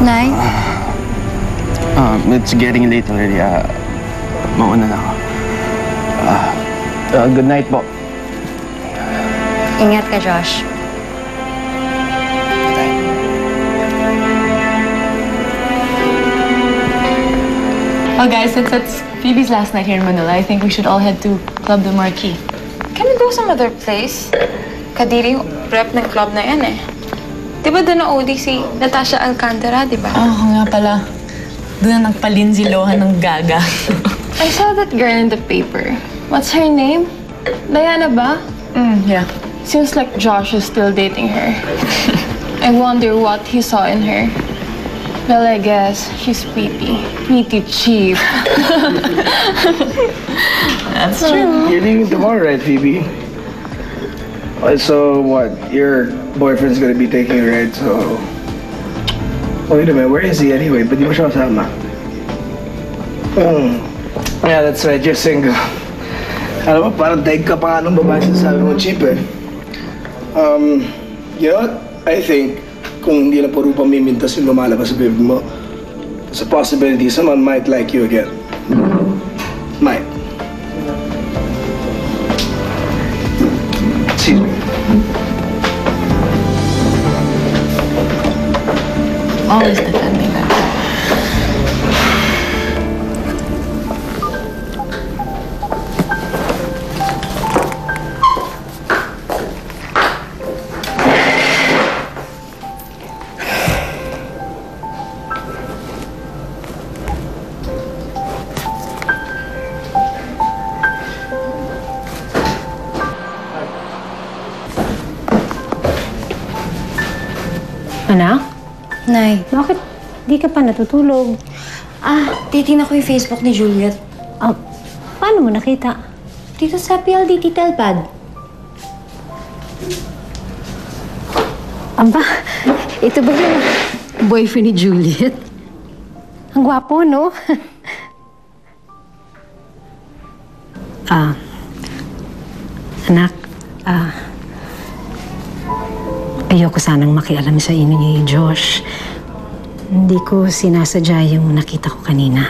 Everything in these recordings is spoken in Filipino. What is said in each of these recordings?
Nay? It's getting late already. Mauna na ako. Good night po. Ingat ka, Josh. Well, guys, since it's Phoebe's last night here in Manila, I think we should all head to Club de Marquis. Can we go some other place? Kadiri, rep ng club na yan eh. Di ba doon na-OD si Natasha Alcantara, di ba? Oo nga pala. Doon na nagpalinzilohan ng gaga. I saw that girl in the paper. What's her name? Diana ba? Yeah. Seems like Josh is still dating her. I wonder what he saw in her. Well, I guess she's pretty. Pretty cheap. That's true. You're leaving tomorrow, right, Phoebe? So what? Your boyfriend's gonna be taking a ride, so... Oh, wait a minute, where is he anyway? Ba't di mo siya kasama? Yeah, that's right, you're single. Alam mo, parang daig ka pa nga nung babae sabi mo cheap eh. You know what? I think kung hindi na puro pamimintas yung lumalabas sa bibig mo, there's a possibility someone might like you again. Might. Excuse me. Always defending that. Anak? Nay. Bakit di ka pa natutulog? Titingnan ko yung Facebook ni Juliet. Paano mo nakita? Dito sa PLDT Telpad. Aba, ito ba yung boyfriend ni Juliet? Ang gwapo, no? Anak, ayoko sanang makialam sa inyo ni Josh. Hindi ko sinasadya yung nakita ko kanina.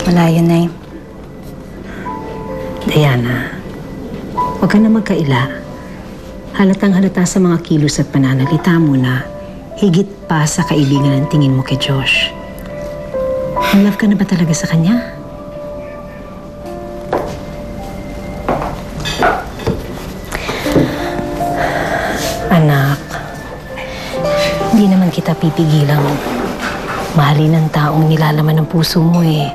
Wala yun, Nay. Diana, huwag ka na magkaila. Halatang-halata sa mga kilos at pananalita mo na higit pa sa kaibigan ang tingin mo kay Josh. In love ka na ba talaga sa kanya? Anak, hindi naman kita pipigilang mahalin ang taong nilalaman ng puso mo eh.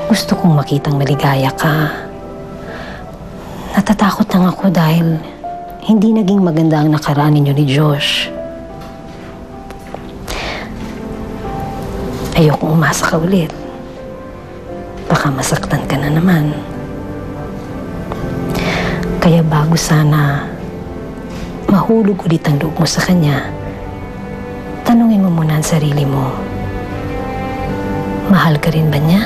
Gusto kong makitang maligaya ka. Natatakot lang ako dahil hindi naging maganda ang nakaraan ninyo ni Josh. Ayokong umasa ka ulit. Baka masaktan ka na naman. Kaya bago sana mahulog ulit ang loob mo sa kanya, tanungin mo muna ang sarili mo. Mahal ka rin ba niya?